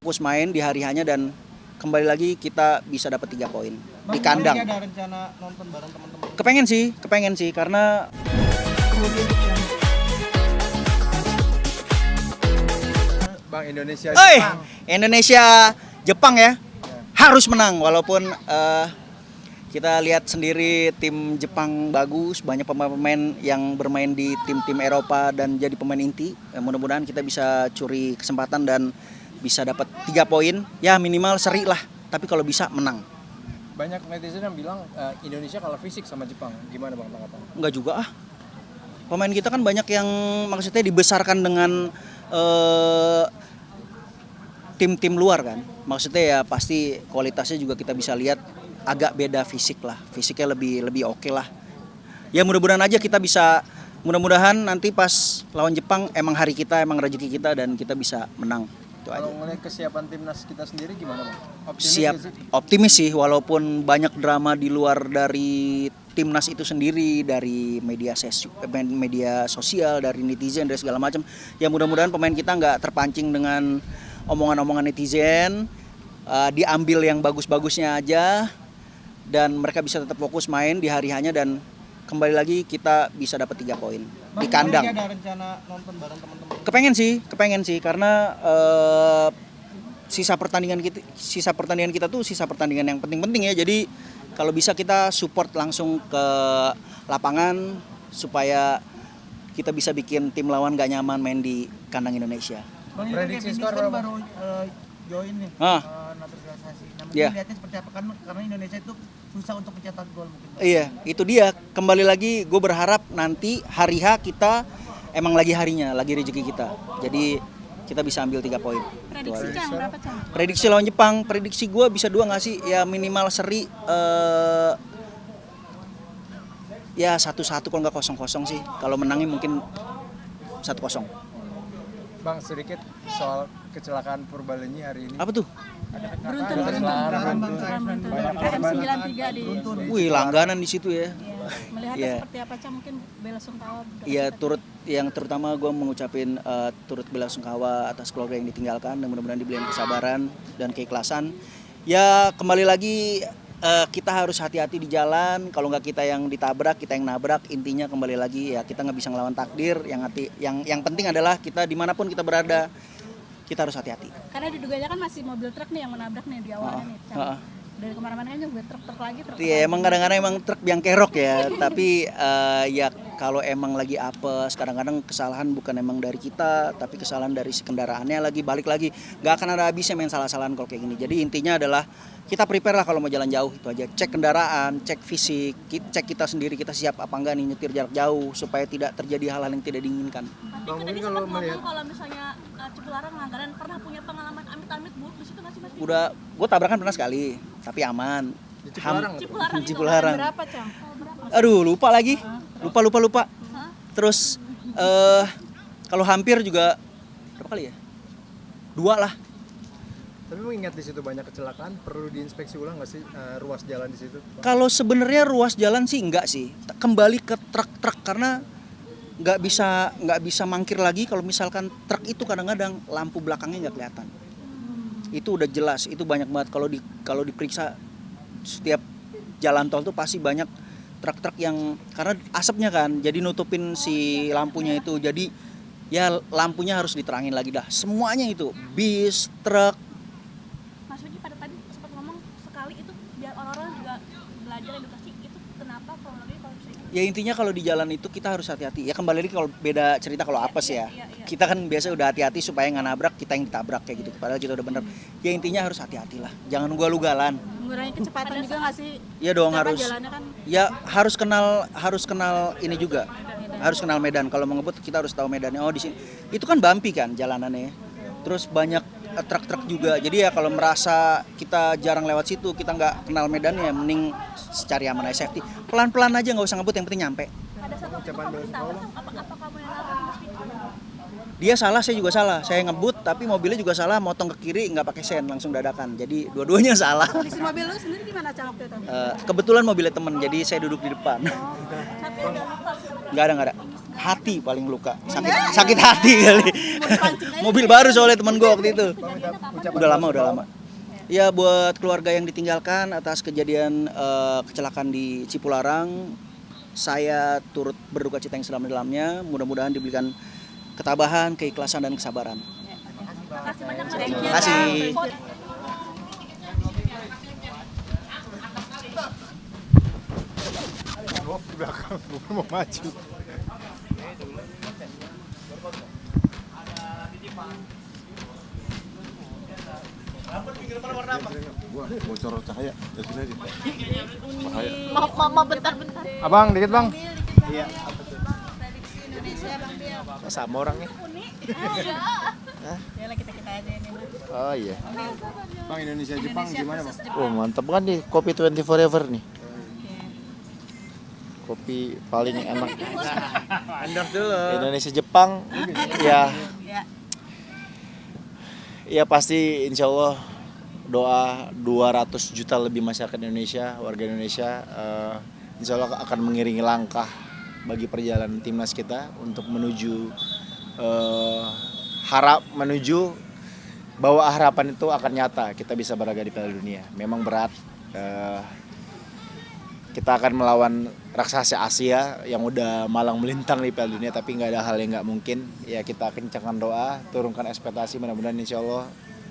fokus main di hari hanya dan kembali lagi kita bisa dapat 3 poin di kandang. Ada rencana nonton bareng teman-teman? Kepengen sih karena Bang, Indonesia Indonesia Jepang ya harus menang walaupun kita lihat sendiri tim Jepang bagus, banyak pemain-pemain yang bermain di tim-tim Eropa dan jadi pemain inti. Mudah-mudahan kita bisa curi kesempatan dan bisa dapat 3 poin, ya minimal seri lah, tapi kalau bisa menang. Banyak netizen yang bilang Indonesia kalah fisik sama Jepang. Gimana Bang tanggapan? Enggak juga pemain kita kan banyak yang maksudnya dibesarkan dengan tim-tim luar kan. Maksudnya ya pasti kualitasnya juga kita bisa lihat agak beda fisik lah. Fisiknya lebih oke lah. Ya mudah-mudahan aja kita bisa, mudah-mudahan nanti pas lawan Jepang emang hari kita, emang rezeki kita dan kita bisa menang. Itu aja. Kalau ngelihat kesiapan timnas kita sendiri gimana Bang? Optimis sih walaupun banyak drama di luar dari timnas itu sendiri, dari media sosial, dari netizen, dari segala macam. Ya mudah-mudahan pemain kita nggak terpancing dengan omongan-omongan netizen, diambil yang bagus-bagusnya aja dan mereka bisa tetap fokus main di hari hanya dan kembali lagi kita bisa dapat 3 poin di kandang. Ada rencana nonton bareng teman-teman? Kepengen sih karena sisa pertandingan kita tuh sisa pertandingan yang penting-penting ya. Jadi kalau bisa kita support langsung ke lapangan supaya kita bisa bikin tim lawan gak nyaman main di kandang Indonesia. Bang, Prediksi skor kan berapa? baru join nih naturalisasi. Namanya Iya. lihatnya seperti apa kan karena Indonesia itu susah untuk mencetak gol mungkin. Bang. Iya, itu dia. Kembali lagi gue berharap nanti hari H kita emang lagi harinya, lagi rezeki kita. Jadi kita bisa ambil 3 poin. Prediksi Cang, berapa Cang? Prediksi lawan Jepang, prediksi gue bisa 2 nggak sih? Ya minimal seri ya 1-1 kalau nggak 0-0 sih. Kalau menangnya mungkin 1-0. Bang, sedikit soal kecelakaan Purbalenyi hari ini. Apa tuh? Beruntun. Banyak KM93 di Wih, langganan di situ ya. Melihatnya Iya. seperti apa Cang? Mungkin bela sungkawa. Iya, terutama gue mengucapin turut bela sungkawa atas keluarga yang ditinggalkan dan mudah-mudahan diberikan kesabaran dan keikhlasan. Ya kembali lagi kita harus hati-hati di jalan. Kalau nggak kita yang ditabrak, kita yang nabrak. Intinya kembali lagi ya kita nggak bisa ngelawan takdir. Yang penting adalah kita dimanapun kita berada kita harus hati-hati. Karena diduganya kan masih mobil truk nih yang menabrak nih di awalnya nih Cang. Dari kemana-mana kan juga truk lagi. Iya emang kadang-kadang emang truk yang kerok ya. Tapi ya kalau emang lagi apes, kadang-kadang kesalahan bukan emang dari kita, tapi kesalahan dari si kendaraannya lagi balik lagi. Gak akan ada habisnya main salah-salahan kalau kayak gini. Jadi intinya adalah kita prepare lah kalau mau jalan jauh itu aja. Cek kendaraan, cek fisik, cek kita sendiri kita siap apa enggak nih nyetir jarak jauh supaya tidak terjadi hal-hal yang tidak diinginkan. Bang, mungkin kalau melihat kalau misalnya Cipularang langganan pernah punya pengalaman amit-amit buruk di situ masih Udah, gue tabrakan pernah sekali, tapi aman. Di Cipularang. Cipularang. Berapa Cang? Aduh, lupa lagi. Lupa. Terus kalau hampir juga berapa kali ya? 2 lah. Tapi mengingat di situ banyak kecelakaan, perlu diinspeksi ulang nggak sih ruas jalan di situ? Kalau sebenarnya ruas jalan sih enggak sih. Kembali ke truk-truk karena nggak bisa mangkir lagi kalau misalkan truk itu kadang-kadang lampu belakangnya nggak kelihatan. Itu udah jelas, itu banyak banget kalau diperiksa setiap jalan tol tuh pasti banyak truk-truk yang karena asapnya kan jadi nutupin si lampunya itu. Jadi ya lampunya harus diterangin lagi dah. Semuanya itu bis, truk. Mas Uji pada tadi sempat ngomong sekali itu biar orang-orang juga belajar edukasi itu kenapa kronologi kalau bisa gitu? Ya intinya kalau di jalan itu kita harus hati-hati. Ya kembali lagi kalau beda cerita kalau apes ya. Iya. Kita kan biasa udah hati-hati supaya nggak nabrak, kita yang ditabrak kayak gitu. Padahal kita udah bener. Ya intinya harus hati-hati lah. Jangan ugal-ugalan. Mengurangi kecepatan juga nggak sih? Ya dong Karena harus. jalannya kan Ya harus kenal ini juga. Harus kenal medan. Kalau mau ngebut kita harus tahu medannya. Oh di sini. Itu kan bumpy kan jalanannya. Terus banyak truk-truk juga. Jadi ya kalau merasa kita jarang lewat situ, kita nggak kenal medannya, mending cari aman aja safety. Pelan-pelan aja nggak usah ngebut, yang penting nyampe. ada satu kamu tahu apa kamu yang larang Dia salah, saya juga salah. Saya ngebut tapi mobilnya juga salah, motong ke kiri nggak pakai sen, langsung dadakan. Jadi dua-duanya salah. kondisi mobil lu sendiri gimana Cang waktu itu? Kebetulan mobilnya temen, jadi saya duduk di depan. Tapi ada luka Nggak ada. hati paling luka, sakit hati kali. Mobil baru soalnya teman gue waktu itu. Bang, minta ucapan Udah lama, maaf udah dong. lama. Ya buat keluarga yang ditinggalkan atas kejadian kecelakaan di Cipularang, saya turut berduka cita yang sedalam-dalamnya. Mudah-mudahan diberikan ketabahan, keikhlasan dan kesabaran. Makasih banyak Mas. Terima kasih. Oh, di belakang, bukan mau maju. Bocor cahaya dari sini aja. Bahaya. Maaf bentar. Abang, dikit bang. Sama orangnya. Ya lah kita aja ini. Oh iya. Bang, Indonesia Jepang gimana bang? Oh mantap kan nih kopi 20 Forever nih. Kopi paling enak. Endorse dulu. Indonesia Jepang. Ya. Ya. Ya pasti insya Allah doa 200 juta lebih masyarakat Indonesia, warga Indonesia insya Allah akan mengiringi langkah bagi perjalanan timnas kita untuk menuju menuju bahwa harapan itu akan nyata kita bisa berlaga di Piala Dunia. Memang berat. Kita akan melawan raksasa Asia yang udah malang melintang di Piala Dunia, tapi nggak ada hal yang nggak mungkin. Ya kita kencangkan doa, turunkan ekspektasi, mudah-mudahan insya Allah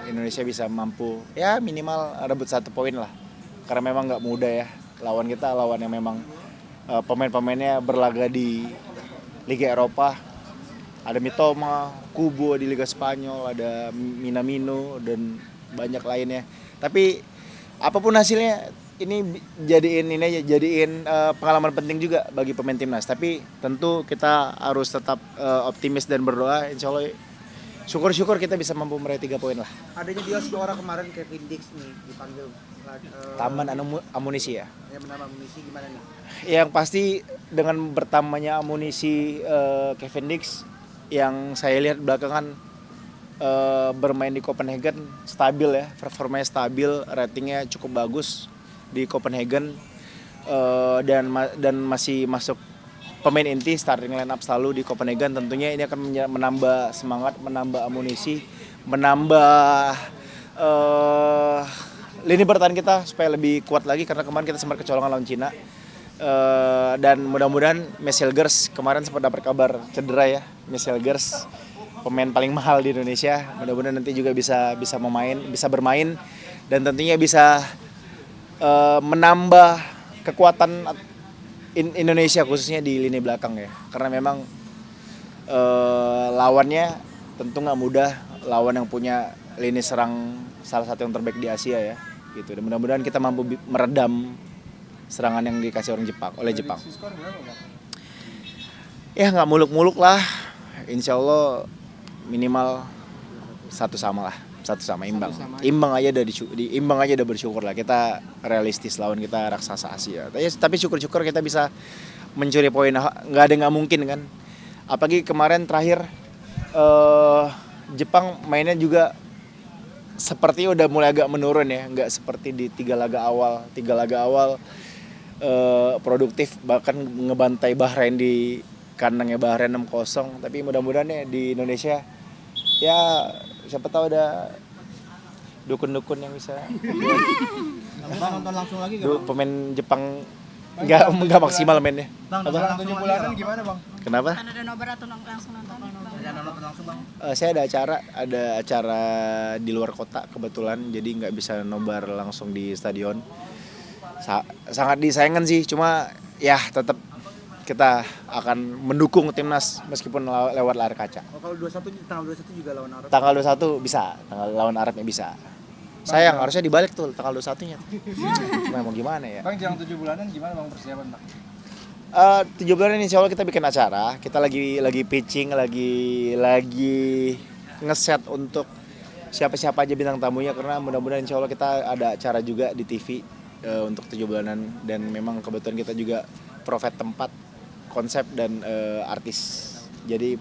Indonesia bisa mampu ya minimal rebut 1 poin lah. Karena memang nggak mudah ya, lawan kita lawan yang memang pemain-pemainnya berlaga di Liga Eropa. Ada Mitoma, Kubo di Liga Spanyol, ada Minamino dan banyak lainnya. Tapi apapun hasilnya ini jadiin pengalaman penting juga bagi pemain timnas. Tapi tentu kita harus tetap optimis dan berdoa. Insya Allah syukur-syukur kita bisa mampu meraih 3 poin lah. Adanya Diaspora kemarin Kevin Dix nih dipanggil Taman amunisi ya. yang bernama Amunisi gimana nih? Yang pasti dengan bertambahnya amunisi Kevin Dix yang saya lihat belakangan bermain di Copenhagen stabil ya, performanya stabil, ratingnya cukup bagus di Copenhagen dan masih masuk pemain inti starting line up selalu di Copenhagen. Tentunya ini akan menambah semangat, menambah amunisi, menambah lini bertahan kita supaya lebih kuat lagi karena kemarin kita sempat kecolongan lawan Cina. Dan mudah-mudahan Messelgers kemarin sempat dapat kabar cedera ya. Messelgers pemain paling mahal di Indonesia, mudah-mudahan nanti juga bisa bermain dan tentunya bisa menambah kekuatan Indonesia khususnya di lini belakang ya. Karena memang lawannya tentu nggak mudah, lawan yang punya lini serang salah satu yang terbaik di Asia ya. Gitu. Dan mudah-mudahan kita mampu meredam serangan yang dikasih oleh Jepang. Skor berapa bang? Ya nggak muluk-muluk lah, insya Allah minimal 1-1 lah, 1-1 imbang. Imbang aja udah bersyukur lah. Kita realistis lawan kita raksasa Asia. Tapi syukur-syukur kita bisa mencuri poin. Nggak ada nggak mungkin kan. Apalagi kemarin terakhir Jepang mainnya juga seperti udah mulai agak menurun ya, nggak seperti di 3 laga awal produktif, bahkan ngebantai Bahrain di kandangnya Bahrain 6-0. Tapi mudah-mudahan ya di Indonesia ya siapa tahu ada dukun-dukun yang bisa Bang nonton langsung lagi gak? pemain Jepang nggak maksimal mainnya. Bang Setelah 7 bulanan gimana bang? Kenapa? Kan ada nobar atau langsung nonton. Jangan nonton langsung bang. Saya ada acara di luar kota kebetulan, jadi nggak bisa nobar langsung di stadion. Sangat disayangkan sih, cuma ya tetap kita akan mendukung timnas meskipun lewat layar kaca. Oh kalau tanggal 21 juga lawan Arab. Tanggal 21 bisa, tanggal lawan Arabnya bisa. Sayang harusnya dibalik tuh tanggal 21-nya. Cuma mau gimana ya? Bang, jelang 7 bulanan gimana bang persiapan bang? 7 bulan ini insya Allah kita bikin acara. Kita lagi pitching, lagi ngeset untuk siapa-siapa aja bintang tamunya, karena mudah-mudahan insya Allah kita ada acara juga di TV untuk 7 bulanan. Dan memang kebetulan kita juga provide tempat, konsep dan artis. Jadi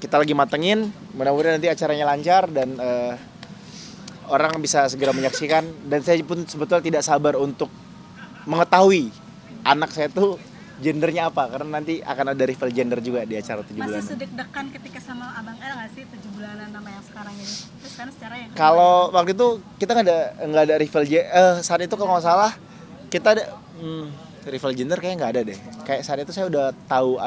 kita lagi matengin, mudah-mudahan nanti acaranya lancar dan orang bisa segera menyaksikan. Dan saya pun sebetulnya tidak sabar untuk mengetahui anak saya tuh gendernya apa, karena nanti akan ada reveal gender juga di acara 7 Masih bulanan. sedek-dekan ketika sama Abang L nggak sih 7 bulanan sama yang sekarang ini? Terus kan secara yang Kalau waktu itu kita nggak ada reveal saat itu kalau nggak salah kita ada reveal gender kayaknya nggak ada deh. Kayak saat itu saya udah tahu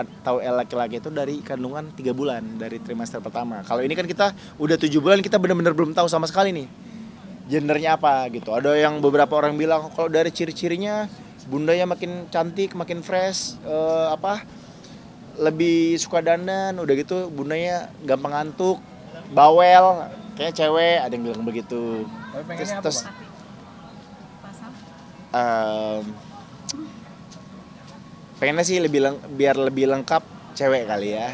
laki-laki itu dari kandungan 3 bulan dari trimester pertama. Kalau ini kan kita udah 7 bulan, kita benar-benar belum tahu sama sekali nih gendernya apa gitu. Ada yang beberapa orang bilang kalau dari ciri-cirinya bundanya makin cantik, makin fresh, lebih suka dandan, udah gitu bundanya gampang ngantuk, bawel, kayak cewek, ada yang bilang begitu. Tapi pengennya apa, Bang? pasang. Pengennya sih biar lebih lengkap cewek kali ya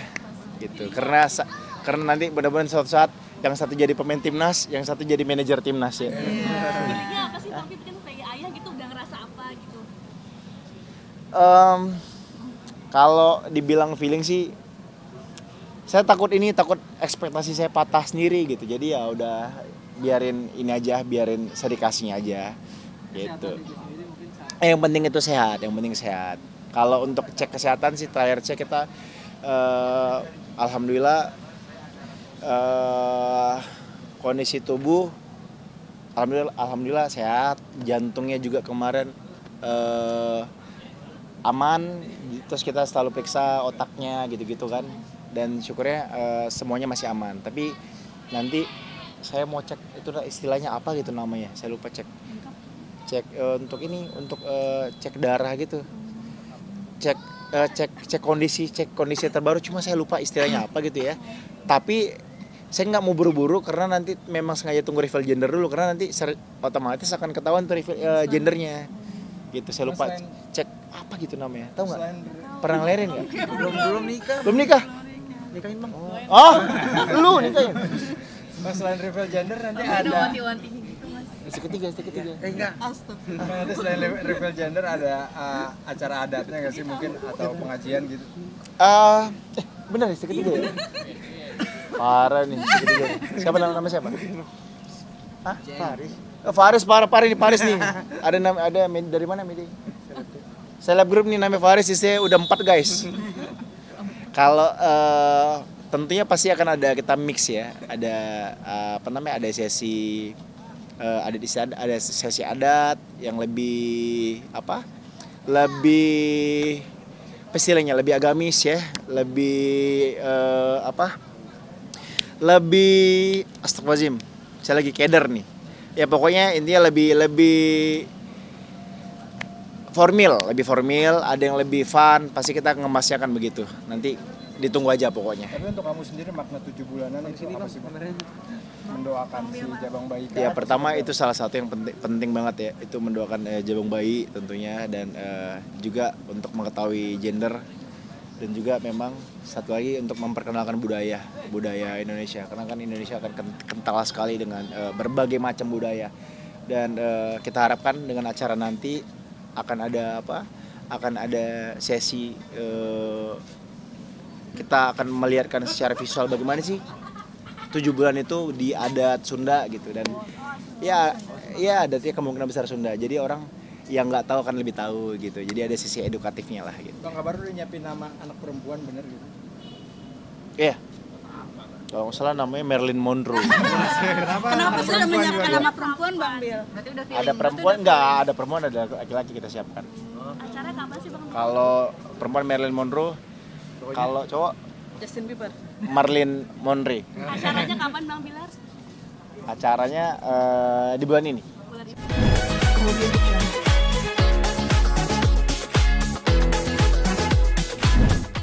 gitu, karena nanti benar-benar suatu saat yang satu jadi pemain timnas, yang satu jadi manajer timnas ya. Feelingnya apa sih Bang Pip kan sebagai ayah gitu udah ngerasa apa gitu? Kalau dibilang feeling sih, saya takut ekspektasi saya patah sendiri gitu, jadi ya udah biarin ini aja, biarin sedikasinya aja gitu. Yang penting itu sehat, yang penting sehat. Kalau untuk cek kesehatan sih terakhir cek kita alhamdulillah kondisi tubuh alhamdulillah sehat, jantungnya juga kemarin aman, terus kita selalu periksa otaknya gitu-gitu kan, dan syukurnya semuanya masih aman. Tapi nanti saya mau cek itu istilahnya apa gitu namanya, saya lupa cek untuk cek darah gitu, cek kondisi terbaru, cuma saya lupa istilahnya apa gitu ya. Tapi saya nggak mau buru-buru karena nanti memang sengaja tunggu reveal gender dulu, karena nanti otomatis akan ketahuan tuh reveal gendernya gitu. Saya lupa cek apa gitu namanya, tahu nggak? Pernah ngelerin nggak? Belum nikah. Belum nikah? Nikahin Bang. Oh, lu nikahin? Mas, selain reveal gender nanti Ada ada wanti-wantinya gitu Mas. Istri ketiga. Enggak. nanti selain reveal gender ada acara adatnya nggak sih mungkin, atau pengajian gitu? Benar istri ketiga ya? Parah nih istri ketiga. Siapa nama siapa? Hah? Faris. Faris nih. Ada dari mana Medi? Selebgram nih namanya Faris, saya udah 4 guys. Kalau tentunya pasti akan ada kita mix ya. Ada ada sesi ada sesi adat yang lebih lebih istilahnya lebih agamis ya, lebih lebih astagfirullahaladzim, saya lagi keder nih ya, pokoknya intinya lebih formal, ada yang lebih fun, pasti kita ngemasnya kan begitu, nanti ditunggu aja pokoknya. Tapi untuk kamu sendiri makna 7 bulanan itu apa sih, Bang? Mendoakan si jabang bayi kan? Ya pertama itu salah satu yang penting banget ya, itu mendoakan jabang bayi tentunya, dan juga untuk mengetahui gender, dan juga memang satu lagi untuk memperkenalkan budaya Indonesia, karena kan Indonesia akan kental sekali dengan berbagai macam budaya, dan kita harapkan dengan acara nanti akan ada sesi kita akan melihatkan secara visual bagaimana sih 7 bulan itu di adat Sunda gitu, dan ya adatnya kemungkinan besar Sunda, jadi orang yang nggak tahu kan lebih tahu gitu, jadi ada sisi edukatifnya lah gitu. Bang, kabar udah nyiapin nama anak perempuan bener gitu? Iya, kalau nggak salah namanya Marilyn Monroe. Kenapa sudah menyiapkan nama perempuan Bang Bil? Ada perempuan nggak? Ada perempuan, ada laki-laki kita siapkan. Acara kapan sih Bang? Kalau perempuan Marilyn Monroe, kalau cowok Justin Bieber. Marilyn Monroe. Acaranya kapan Bang Bilar? Acaranya di bulan ini. Bulan ini.